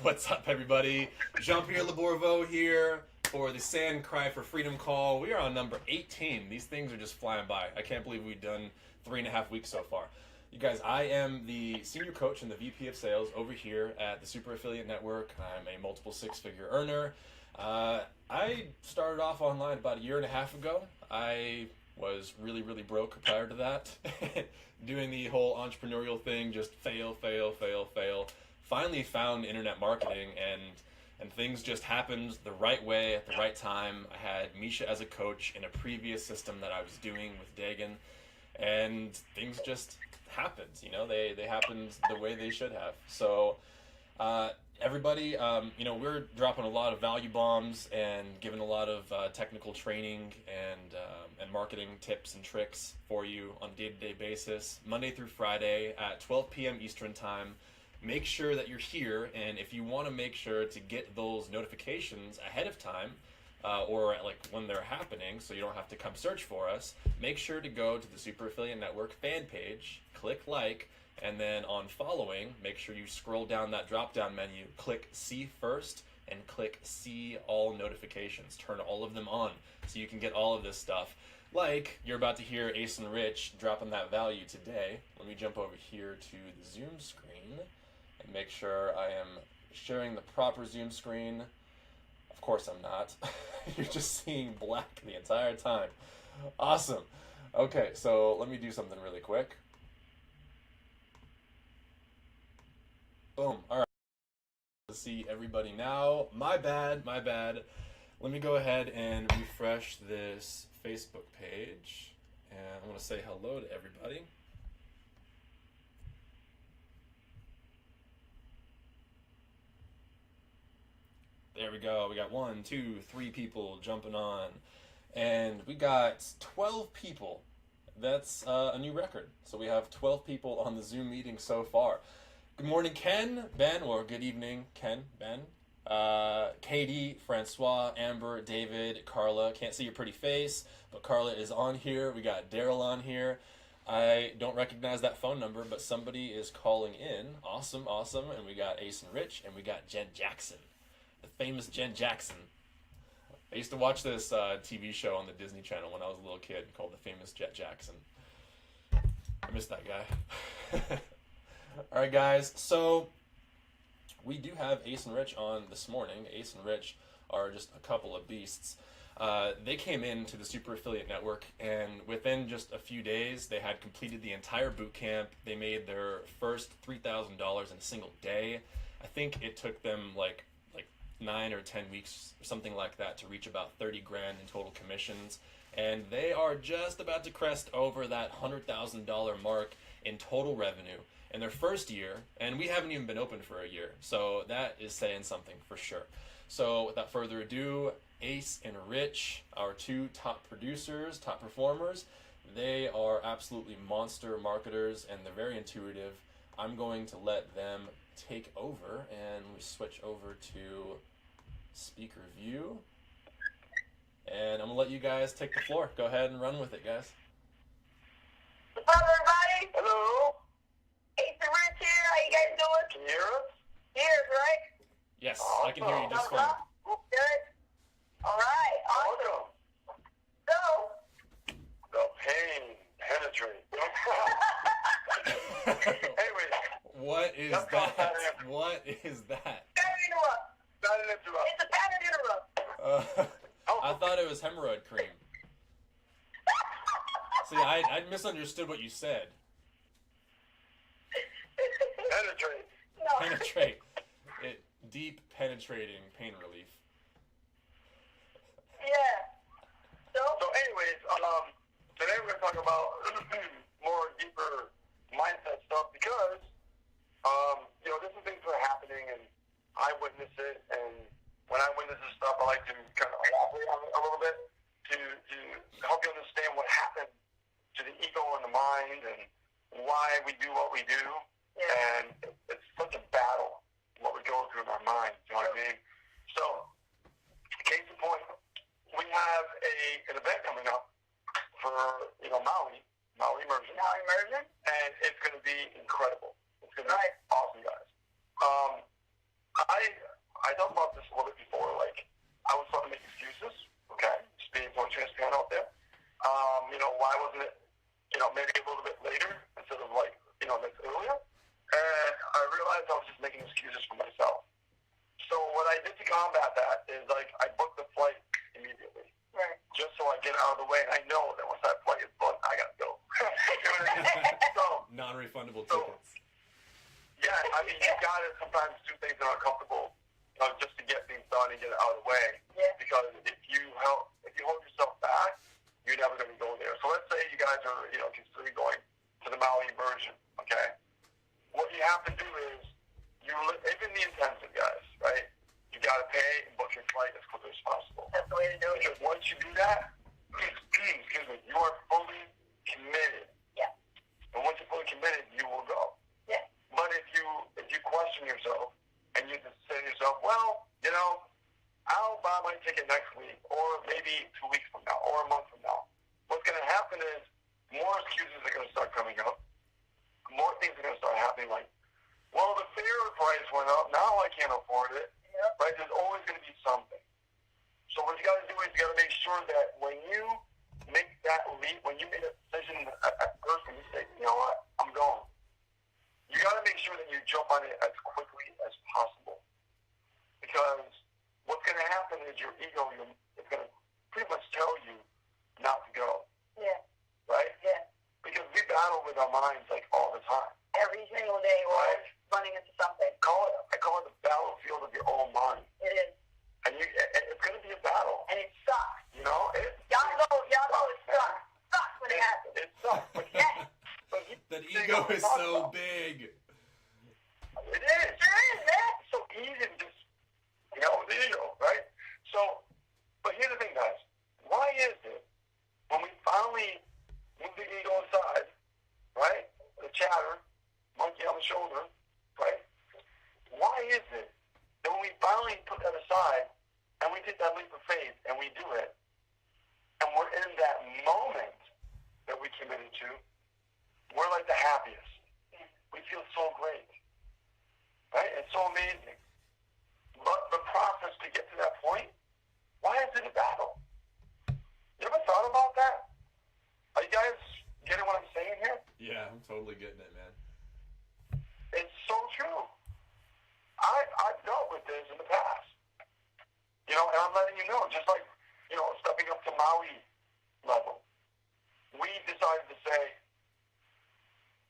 What's up, everybody? Jean-Pierre Labourveau here for the Sand Cry for Freedom call. We are on number 18. These things are just flying by. I can't believe we've done 3.5 weeks so far. You guys, I am the senior coach and the VP of sales over here at the Super Affiliate Network. I'm a multiple six-figure earner. I started off online about 1.5 years ago. I was really broke prior to that. Doing the whole entrepreneurial thing, just fail. Finally found internet marketing, and things just happened the right way at the right time. I had Misha as a coach in a previous system that I was doing with Dagan, and things just happened. You know, they happened the way they should have. So everybody, we're dropping a lot of value bombs and giving a lot of technical training and marketing tips and tricks for you on a day-to-day basis, Monday through Friday at 12 p.m. Eastern Time. Make sure that you're here, and if you want to make sure to get those notifications ahead of time, or like when they're happening, so you don't have to come search for us, make sure to go to the Super Affiliate Network fan page, click like, and then on following, make sure you scroll down that drop-down menu, click see first, and click see all notifications. Turn all of them on so you can get all of this stuff. Like you're about to hear Ace and Rich dropping that value today. Let me jump over here to the Zoom screen and make sure I am sharing the proper Zoom screen. Of course I'm not. You're just seeing black the entire time. Awesome. Okay, so let me do something really quick. Boom. All right. Let's see everybody now. My bad. Let me go ahead and refresh this Facebook page. And I want to say hello to everybody. There we go. We got 1, 2, 3 people jumping on. And we got 12 people. That's a new record. So we have 12 people on the Zoom meeting so far. Good morning, Ken, Ben, or good evening, Ken, Ben, Katie, Francois, Amber, David, Carla. Can't see your pretty face, but Carla is on here. We got Daryl on here. I don't recognize that phone number, but somebody is calling in. Awesome. And we got Ace and Rich, and we got Jen Jackson, the famous Jen Jackson. I used to watch this TV show on the Disney Channel when I was a little kid called The Famous Jet Jackson. I miss that guy. All right, guys, so we do have Ace and Rich on this morning. Ace and Rich are just a couple of beasts. They came into the Super Affiliate Network, and within just a few days, they had completed the entire boot camp. They made their first $3,000 in a single day. I think it took them like 9 or 10 weeks, something like that, to reach about 30 grand in total commissions. And they are just about to crest over that $100,000 mark in total revenue in their first year, and we haven't even been open for a year, so that is saying something for sure. So without further ado, Ace and Rich, our two top producers, top performers, they are absolutely monster marketers, and they're very intuitive. I'm going to let them take over, and we switch over to speaker view, and I'm gonna let you guys take the floor. Go ahead and run with it, guys. What's up, everybody? Hello. Ace and Rich here. How you guys doing? Can you hear us? Hear us, right? Yes, I can hear you just fine. Good. All right. Awesome. Welcome. So, The pain penetrates. Anyways. What is That's that? not What is that? pattern interrupt. Not an interrupt. It's a pattern interrupt. I thought it was hemorrhoid cream. See, I misunderstood what you said. Penetrate. No. Penetrate. Deep penetrating pain relief. Yeah. So, anyways, today we're going to talk about more deeper mindset stuff because, different things are happening and I witness it, and when I witness this stuff, I like to kind of elaborate on it a little bit to help you understand what happened to the ego and the mind and why we do what we do. yeah. And it's such a battle, what we go through in our minds, you know what I mean? So, case in point, we have an event coming up for, Maui immersion. Now immersion? And it's going to be incredible. It's going to be Right. awesome, guys. I realized I was just making excuses for myself. So what I did to combat that is, like, I booked the flight immediately. Right. Just so I get out of the way, and I know that once that flight is booked, I gotta go. You know what I mean? So, Non-refundable tickets. yeah, I mean, you gotta sometimes do things that are uncomfortable, just to get things done and get it out of the way. Yeah. Because if you hold yourself back, you're never gonna go there. So let's say you guys are, considering going to the Maui version, okay? What you have to do is, even the intensive guys, right? You gotta pay and book your flight as quickly as possible. That's the way to do it. Because once you do that, excuse me, you are fully committed. Yeah. And once you're fully committed, you will go. Yeah. But if you question yourself and you just say to yourself, well, I'll buy my ticket next week, or maybe 2 weeks from now, or a month from now. What's going to happen is more excuses are going to start coming up. More things are going to start happening, like, well, the fare price went up. Now I can't afford it. Yep. Right? There's always going to be something. So what you got to do is you got to make sure that when you make that leap, when you make a decision at first, and you say, you know what, I'm going. You got to make sure that you jump on it as quickly as possible. Because what's going to happen is your ego is going to pretty much tell you not to go. Yeah. Right? Yeah. Because we battle with our minds, like, all the time. Every single day we're always running into something. I call it the battlefield of your own mind. It is. And it's going to be a battle. And it sucks. Y'all know It sucks. Sucks when it happens. It sucks. But Yeah. That ego is so big. It is. Sure is, man. It's so easy to just, with the ego, right? So, but here's the thing, guys. Why is it when we finally move the ego aside, right? The chatter, monkey on the shoulder, right? Why is it that when we finally put that aside and we take that leap of faith and we do it, and we're in that moment that we committed to, we're like the happiest. We feel so great, right? It's so amazing. But the process to get to that point, why is it a battle? You ever thought about that? Are you guys getting what I'm saying here? Yeah, I'm totally getting it, man. It's so true. I've dealt with this in the past. And I'm letting you know, just like, stepping up to Maui level. We decided to say,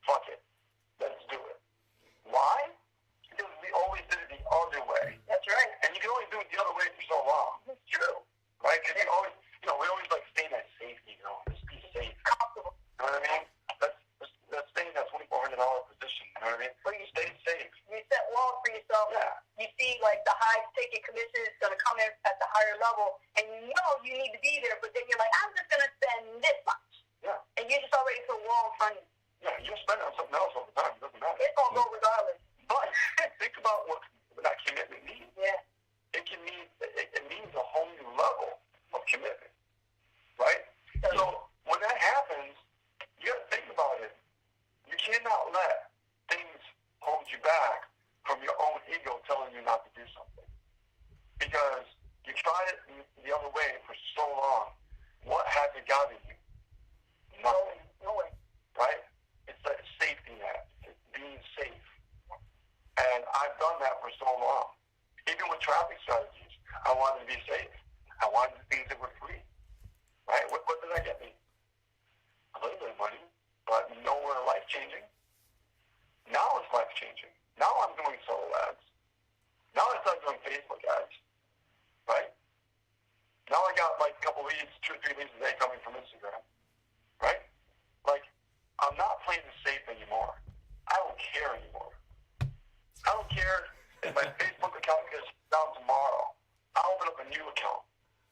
fuck it. Let's do it. Why? Because we always did it the other way. That's right. And you can only do it the other way for so long. It's true. Right? Because we always stay in that safety, just be safe. Comfortable. You know what I mean? Let's stay in that $2,400 position. You know what I mean? Where you Stay safe. You set walls for yourself. Yeah. You see, like, the high ticket commission is going to come in at the higher level, and you need to be there, but then you're like, I'm just going to spend this much. Yeah. And you just already put a wall in front of you. Yeah, you'll spend it on something else all the time. It doesn't matter. It's going to go regardless. But think about what that commitment means. Yeah. It means a whole new level of commitment. Right? So when that happens, you got to think about it. You cannot let things hold you back from your own ego telling you not to do something. Because you tried it the other way for so long. What has it gotten you? Nothing. No way. Right? It's that safety net. It's being safe. And I've done that for so long. Even with traffic strategies, I wanted to be safe. I wanted things that were free. Right? What did that get me? A little bit of money, but nowhere life-changing. Now it's life-changing. Now I'm doing solo ads. Now I start doing Facebook ads. Right? Now I got like a couple leads, 2 or 3 leads a day coming from Instagram. Right? Like, I'm not playing it safe anymore. I don't care anymore. I don't care if my Facebook account gets down tomorrow. I'll open up a new account.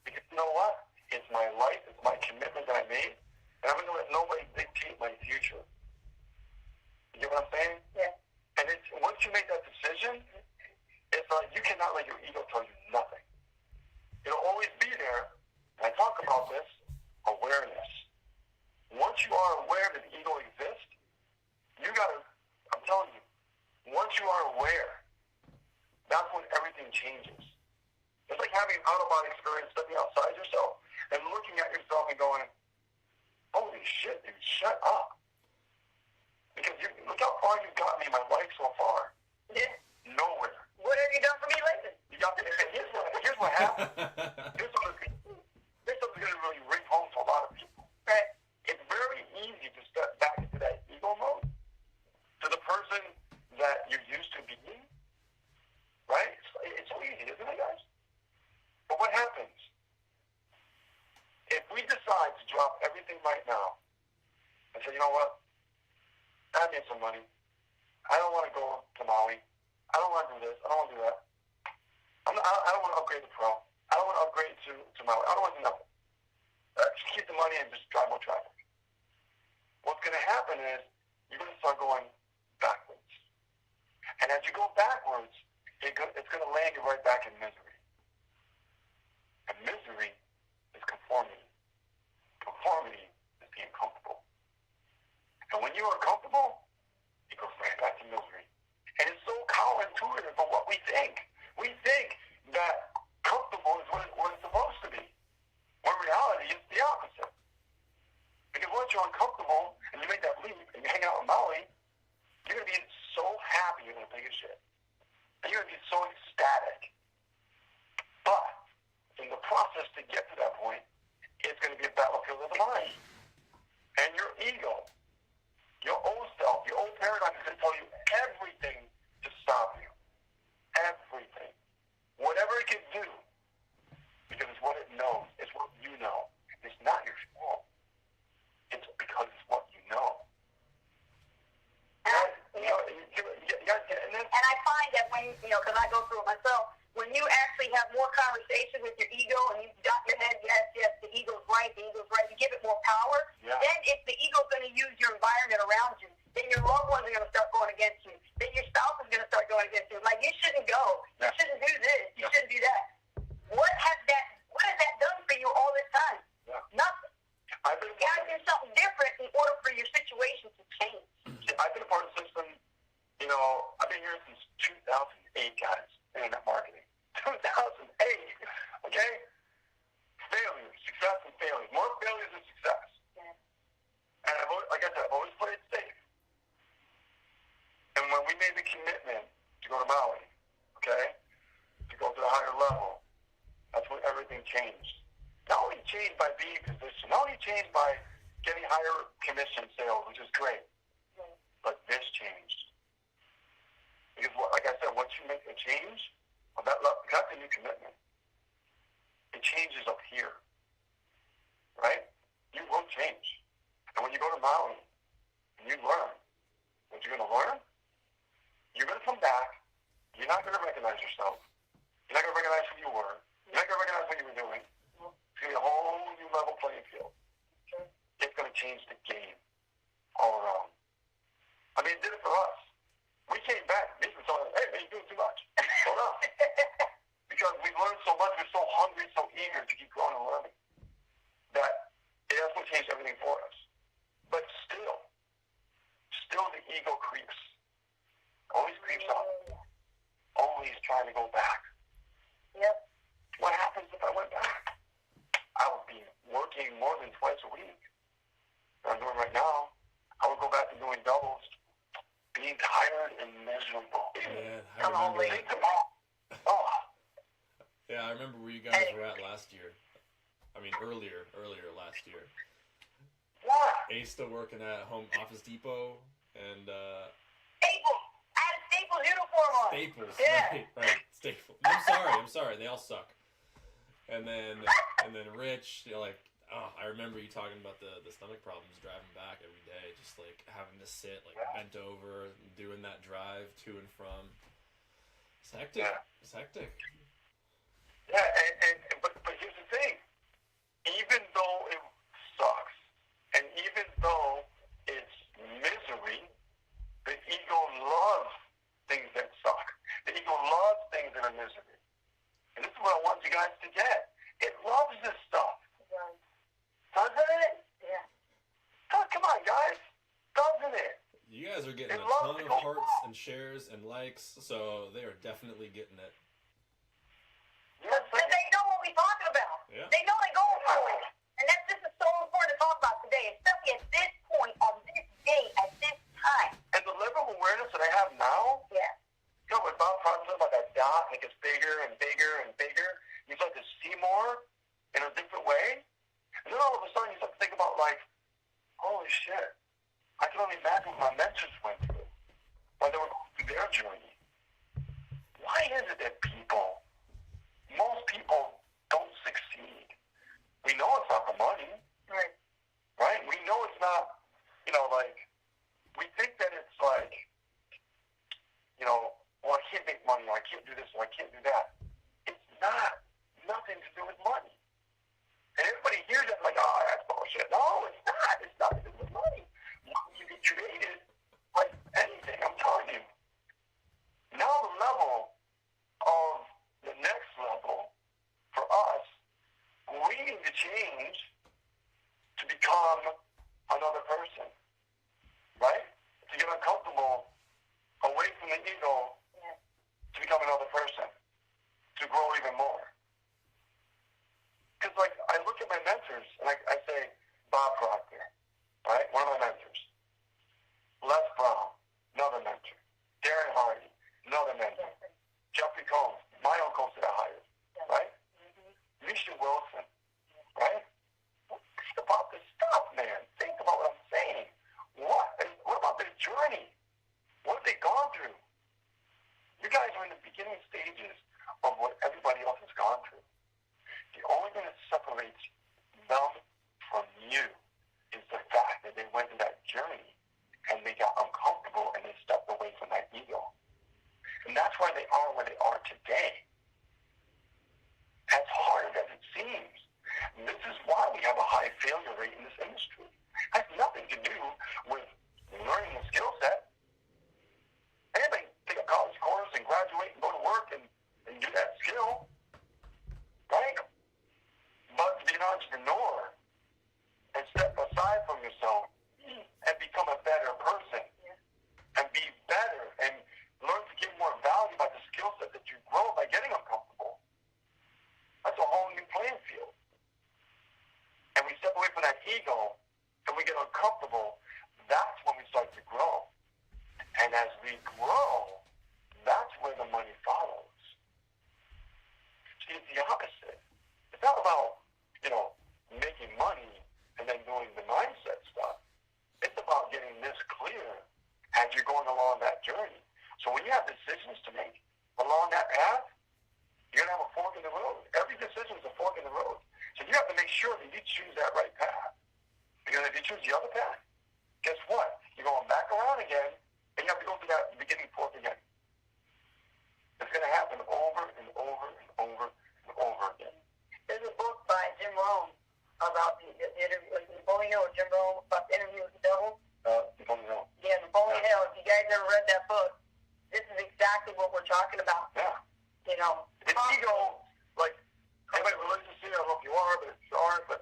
Because you know what? It's my life. It's my commitment that I made. And I'm going to let nobody dictate my future. You get what I'm saying? Yeah. And once you make that decision, it's like you cannot let your ego tell you nothing. It'll always be there. And I talk about this, awareness. Once you are aware that the ego exists, I'm telling you, once you are aware, that's when everything changes. It's like having an out-of-body experience, stepping outside yourself and looking at yourself and going, holy shit, dude, shut up. Because look how far you've gotten me in my life so far. Yeah. This one is going to really ring home to a lot of people. Right? It's very easy to step back into that ego mode to the person that you're used to being. Right? It's so easy, isn't it, guys? But what happens? If we decide to drop everything right now and say, you know what? I need some money. I don't want to go to Maui. I don't want to do this. I don't want to do that. I don't want to upgrade to Pro. I don't want to upgrade to Maui. I don't want to do nothing. Just keep the money and just drive more traffic. What's going to happen is you're going to start going backwards. And as you go backwards, it's going to land you right back in misery. And misery is conformity. Conformity is being comfortable. And when you are comfortable, it goes right back to misery. And it's so counterintuitive for what we think. We think that comfortable is what it's supposed to be. When reality is the opposite. Because once you're uncomfortable and you make that leap and you hang out in Maui, you're going to be so happy you're going to take a shit. And you're going to be so ecstatic. But in the process to get to that point, it's going to be a battlefield of the mind. And your ego, your old self, your old paradigm is going to tell you everything to stop you. Everything. Whatever it can do. Because it's what it knows. It's what you know. It's not your fault. It's because it's what you know. You guys getting this? And I find that when, because I go through it myself, when you actually have more conversation with your ego and you got your head, yes, the ego's right, you give it more power, then if the ego's going to use your environment around you, then your loved ones are going to start going against you. Then your spouse is going to start going against you. Like, you shouldn't go. You shouldn't do this. You shouldn't do that. What has that done for you all this time? Yeah. Nothing. You got to do something different in order for your situation to change. I've been a part of the system, I've been here since 2008, guys, internet marketing. 2008, okay? Failures, success and failures. More failures than success. Yeah. And I've always played it safe. And when we made the commitment to go to Maui, okay, to go to the higher level, that's when everything changed. Not only changed by being positioned, not only changed by getting higher commission sales, which is great, but this changed. Because, like I said, once you make a change, that's a new commitment. It changes up here, right? You will change. And when you go to Maui and you learn what you're going to learn, you're going to come back. You're not going to recognize yourself. You're not going to recognize who you were. You're not going to recognize what you were doing. It's going to be a whole new level playing field. It's going to change the game all around. I mean, it did it for us. We came back. They were telling us, hey, man, you're doing too much. Hold on. Because we learned so much. We're so hungry, so eager to keep growing and learning that that's what changed everything for us. But still the ego creeps. Always creeps up. Always trying to go back. Yep. What happens if I went back? I would be working more than twice a week. What I'm doing right now, I would go back to doing doubles, being tired and miserable. Yeah, I remember. Oh. Yeah, I remember where you guys were at last year. I mean, earlier last year. What? Ace still working at Home Office Depot and Staples. I had a Staples uniform on. Staples. Yeah. Right. Staples. I'm sorry. They all suck. And then Rich, I remember you talking about the stomach problems driving back every day, just like having to sit bent over, doing that drive to and from. It's hectic. Yeah. It's hectic. Yeah, but here's the thing. Even though it sucks, and even though it's misery, the ego loves things that suck. The ego loves things that are misery. And this is what I want you guys to get. It loves this stuff. Doesn't it? Yeah. Oh, come on, guys. Doesn't it? You guys are getting a ton of hearts and shares and likes, so they are definitely getting it. Yes, Because they know what we're talking about. Yeah. They know they're going for it. And this is so important to talk about today, especially at this point, on this day, at this time. And the level of awareness that I have now, Yeah. what Bob talks about that dot, it gets bigger and bigger and bigger. You start to is it that most people don't succeed? We know it's not the money. Right. Right? We know it's not, we think that it's like, well, I can't make money, or I can't do this, or I can't do that. It's not nothing to do with money. And everybody hears that like, oh, that's bullshit. No, it's not. It's nothing to do with money. You get created like anything, I'm telling you. Now the level of the next level for us, we need to change to become another person, right? To get uncomfortable away from the ego, to become another person, to grow even more. Because, I look at my mentors, and I say, Bob Proctor, right? One of my mentors. Les Brown, another mentor. Darren Hardy, another mentor. Jeffrey Combs, my own coach that I hired, right? Misha Wilson, right? Think about this stuff, man. Think about what I'm saying. What about their journey? What have they gone through? You guys are in the beginning stages of what everybody else has gone through. The only thing that separates them from you is the fact that they went through that journey and they got uncomfortable and they stepped away from that ego. And that's why they are where they are today. As hard as it seems, this is why we have a high failure rate in this industry. It has nothing to do with learning the skill set. Anybody can take a college course and graduate and go to work and do that skill, right? But to be an entrepreneur and step aside from yourself and become a better person and be better and learn to give more value by the skill set that you grow by getting uncomfortable, that's a whole new playing field. And we step away from that ego and we get uncomfortable, that's when we start to grow. And as we grow, that's where the money follows. See, it's the opposite. It's not about, making money and then doing the mindset stuff. It's about getting this clear as you're going along that journey. So when you have decisions to make along that path, you're going to have a fork in the road. Every decision is a fork in the road. So you have to make sure that you choose that right path. Because if you choose the other path, guess what? You're going back around again, and you have to go through that beginning fork again. It's going to happen over and over and over and over again. There's a book by Jim Rome about the interview with Napoleon Hill, Jim Rome, about the interview with the devil. Napoleon Hill. Yeah, Napoleon Hill. If you guys ever read that book, this is exactly what we're talking about. Yeah. It's ego, anybody religious here, I don't know if you are, but if you aren't, but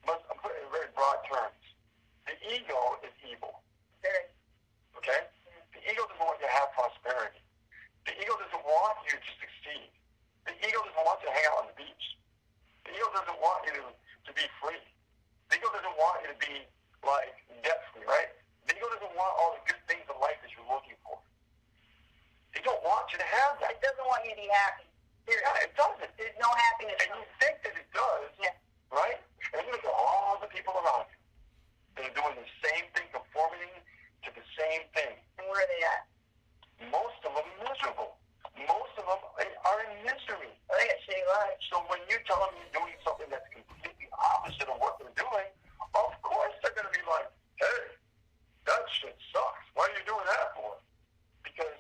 I'm putting it in very broad terms. The ego is evil. Very. Okay? The ego doesn't want you to have prosperity. The ego doesn't want you to succeed. The ego doesn't want you to hang out on the beach. The ego doesn't want you to be free. The ego doesn't want you to be, debt-free, right? The ego doesn't want all the good things in life that you're looking for. They don't want you to have that. It doesn't want you to be happy. Yeah, it doesn't. There's no happiness. And you think that it does, right? And you look at all the people around you. They're doing the same thing, conforming to the same thing. And where are they at? Most of them miserable. Most of them are in misery. Well, they got shitty lives. So when you tell them you're doing something that's completely opposite of what they're doing, of course they're going to be like, hey, that shit sucks. What are you doing that for? Because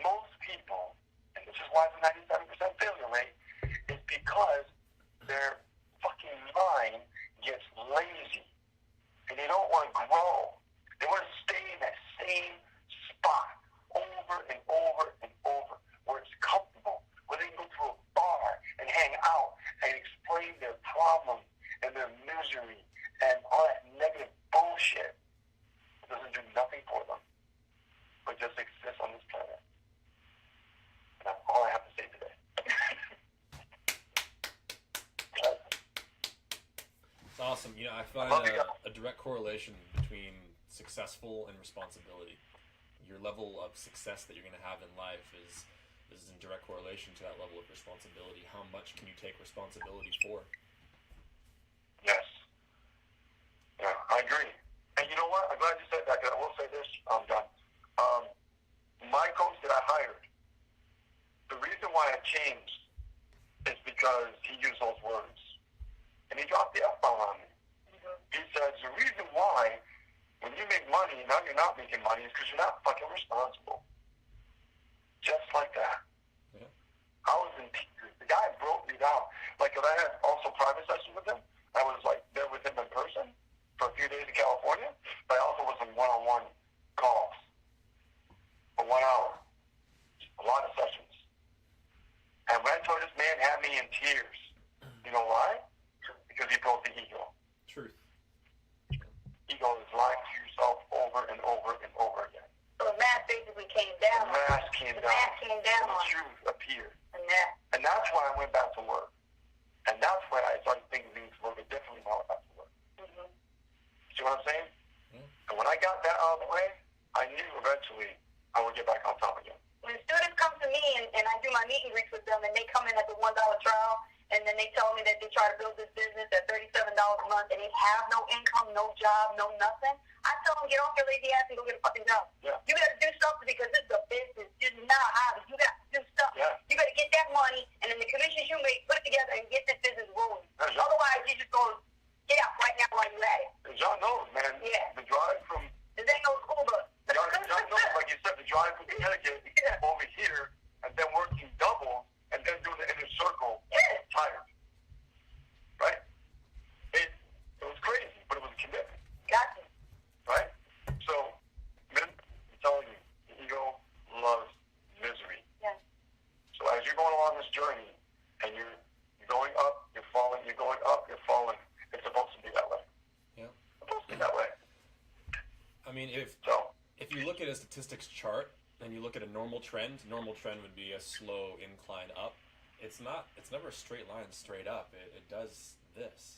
most people, and this is why it's a 97% failure rate, is because their fucking mind gets lazy. And they don't want to grow. They want to stay in that same spot over and over and over, where it's comfortable, where they can go to a bar and hang out and explain their problems and their misery and all that negative bullshit. It doesn't do nothing for them, but just exist on this planet. And that's all I have to say today. It's awesome. I find a direct correlation between successful and responsibility. Your level of success that you're going to have in life is in direct correlation to that level of responsibility. How much can you take responsibility for? Yes. Yeah, I agree. And you know what? I'm glad you said that, because I will say this. I'm done. My coach that I hired, changed is because he used those words. And he dropped the F-bomb on me. He says, the reason why, when you make money, now you're not making money, is because you're not fucking responsible. Just like that. Yeah. I was in tears. The guy broke me down. Like, if I had also private sessions with him, I was, like, there with him in person for a few days in California, but I also was in one-on-one calls for 1 hour. A lot of sessions. And when I told this man had me in tears, you know why? Because he broke the ego. Truth. Ego is lying to yourself over and over and over again. So the mask basically came down. The mask came down. The mask came down And on the you. truth appeared. And And that's why I went back to work. And that's why I started thinking things a little bit differently when I went back to work. See what I'm saying? Yeah. And when I got that out of the way, I knew eventually I would get back on top again. when students come to me and I do my meet and greets with them, and they come in at the $1 trial, and then they tell me that they try to build this business at $37 a month, and they have no income, no job, no nothing, I tell them, get off your lazy ass and go get a fucking job. Yeah. You got to do something because this is a business. This is not a hobby. You got to do something. Yeah. You got to get that money, and then the commissions you make, put it together and get this business rolling. That's right. Otherwise, you just go get out right now while you at it. And John knows, man. Yeah. The drive from This ain't no school bus. John knows, like you said, the drive from Connecticut over here, and then working double, and then doing the inner circle. Yeah. Tired. Right? It was crazy, but it was a commitment. Gotcha. Right? So, man, I'm telling you, the ego loves misery. Yeah. So as you're going along this journey, and you're going up, you're falling, you're going up, you're falling, it's supposed to be that way. Yeah. It's supposed to be that way. I mean, if you look at a statistics chart and you look at a normal trend would be a slow incline up. It's never a straight line straight up. It does this.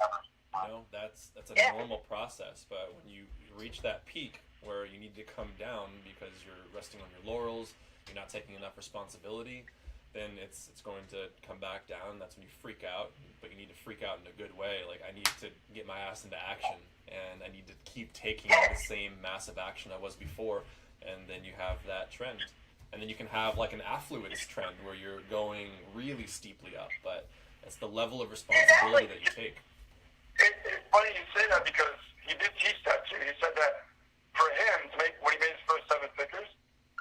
You know, that's a normal process. But when you reach that peak where you need to come down because you're resting on your laurels, you're not taking enough responsibility, then it's going to come back down. That's when you freak out, but you need to freak out in a good way. Like, I need to get my ass into action, and I need to keep taking the same massive action I was before, and then you have that trend. And then you can have like an affluence trend where you're going really steeply up, but it's the level of responsibility that you take. It's funny you say that because he did teach that too. He said that for him to make, when he made his first 7 figures,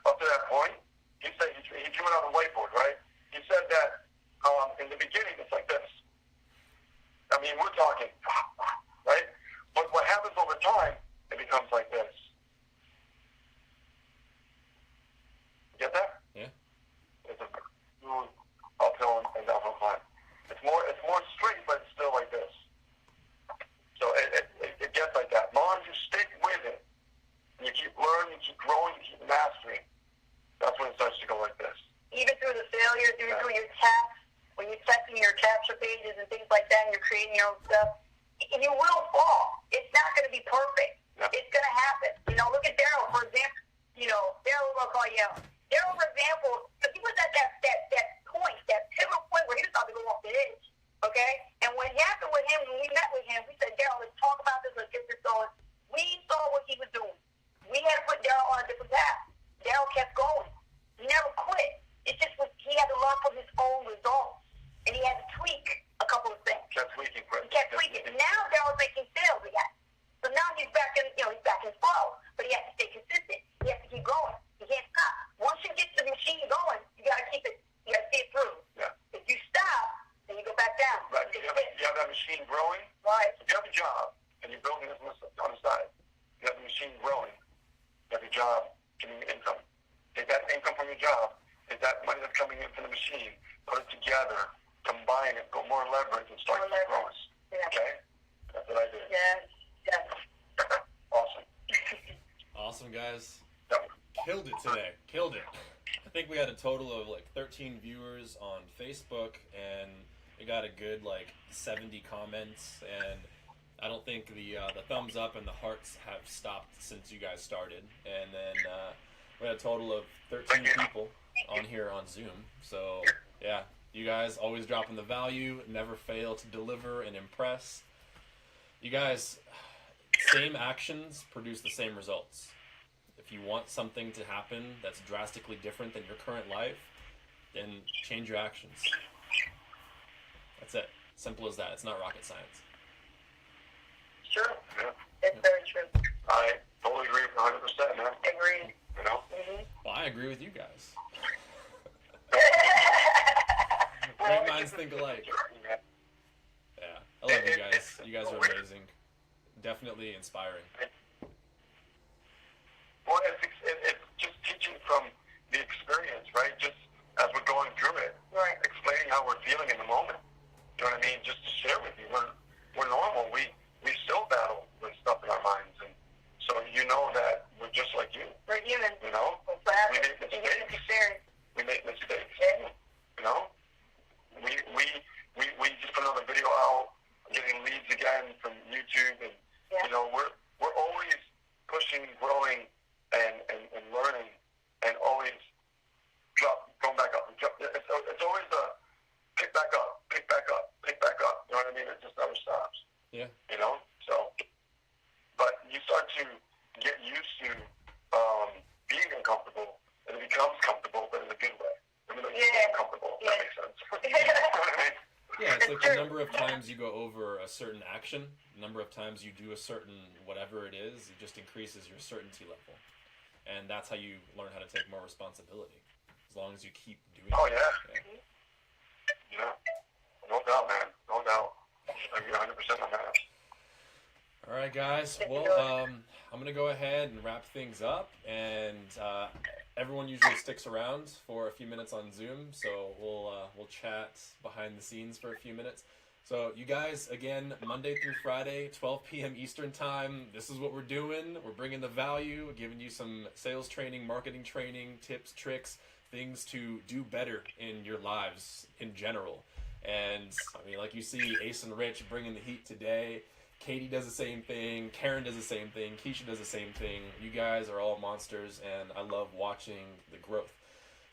up to that point, he said he drew it on a whiteboard, right? He said that in the beginning it's like this. I mean, we're talking, right? But what happens over time, it becomes like this. You get that? Yeah. It's a smooth uphill and downhill climb. It's more straight, but it's still like this. So it gets like that. As long as you stick with it, and you keep learning, you keep growing, you keep mastering, that's when it starts to go like this. Even through the failures, even through your tasks, when you're testing your capture pages and things like that, and you're creating your own stuff, you will fall. It's not going to be perfect. Yeah. It's going to happen. You know, look at Daryl, for example. You know, Daryl will call you out. Daryl, for example, he was at that point, that pivotal point where he was about to go off the edge. Okay? And what happened with him, when we met with him, we said, Daryl, let's talk about this, let's get this going. We saw what he was doing. We had to put Daryl on a different path. Daryl kept going. He never quit. It just was, he had to learn from his own results. And he had to tweak a couple of things. Kept tweaking, right? He kept tweaking. And now Daryl's making sales again. So now he's back in, he's back in flow. But he has to stay consistent. He has to keep going. He can't stop. Once you get the machine going, you got to keep it, you got to see it through. Yeah. If you stop, then you go back down. Right. You have that machine growing. Right. If you have a job and you're building this on the side, you have the machine growing. You have your job getting your income. Take that income from your job, take that money that's coming in from the machine, put it together, combine it, go more leverage, and start to growing. Yeah. Okay? That's what I did. Yes. Yes. Awesome. Awesome, guys. Yep. Killed it today. Killed it. I think we had a total of like 13 viewers on Facebook, and we got a good like 70 comments, and I don't think the thumbs up and the hearts have stopped since you guys started. And then we had a total of 13 people on here on Zoom. So yeah, you guys always dropping the value, never fail to deliver and impress. You guys, same actions produce the same results. If you want something to happen that's drastically different than your current life, then change your actions. That's it. Simple as that. It's not rocket science. True. Yeah. It's very true. I totally agree with 100%, man. Agreed. You know? Well, I agree with you guys. Well, Great minds think alike. Yeah, I love you guys. You guys are amazing. Definitely inspiring. Well, it's just teaching from the experience, right? Just as we're going through it, right. explaining how we're feeling in the moment. You know what I mean? Just to share with you, we're normal. We still battle with stuff in our minds, and so you know that we're just like you. We're human. You know, we make mistakes. We make mistakes. Yeah. You know, we just put another video out, getting leads again from YouTube, and you know we're always pushing, growing, and learning, and always going back up. It's always the pick back up, pick back up, pick back up. You know what I mean? It just never stops. Yeah. You know, so but you start to get used to being uncomfortable, and it becomes comfortable, but in a good way. I mean, it's uncomfortable. If that makes sense. You know what I mean? Yeah, it's like the number of times you go over a certain action, the number of times you do a certain whatever it is, it just increases your certainty level. And that's how you learn how to take more responsibility. As long as you keep doing Oh, it. yeah. Yeah. No doubt, man. No doubt. I agree 100% on that. All right, guys. Well, I'm going to go ahead and wrap things up. And everyone usually sticks around for a few minutes on Zoom. So we'll chat behind the scenes for a few minutes. So you guys, again, Monday through Friday, 12 p.m. Eastern time. This is what we're doing. We're bringing the value, giving you some sales training, marketing training, tips, tricks, things to do better in your lives in general. And I mean, like you see, Ace and Rich bringing the heat today. Katie does the same thing. Karen does the same thing. Keisha does the same thing. You guys are all monsters, and I love watching the growth.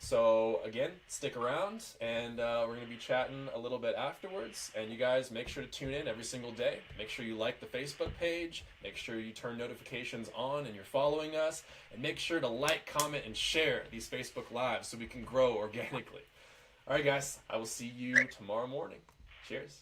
So again, stick around, and we're going to be chatting a little bit afterwards. And you guys, make sure to tune in every single day. Make sure you like the Facebook page. Make sure you turn notifications on and you're following us. And make sure to like, comment, and share these Facebook Lives so we can grow organically. All right, guys, I will see you tomorrow morning. Cheers.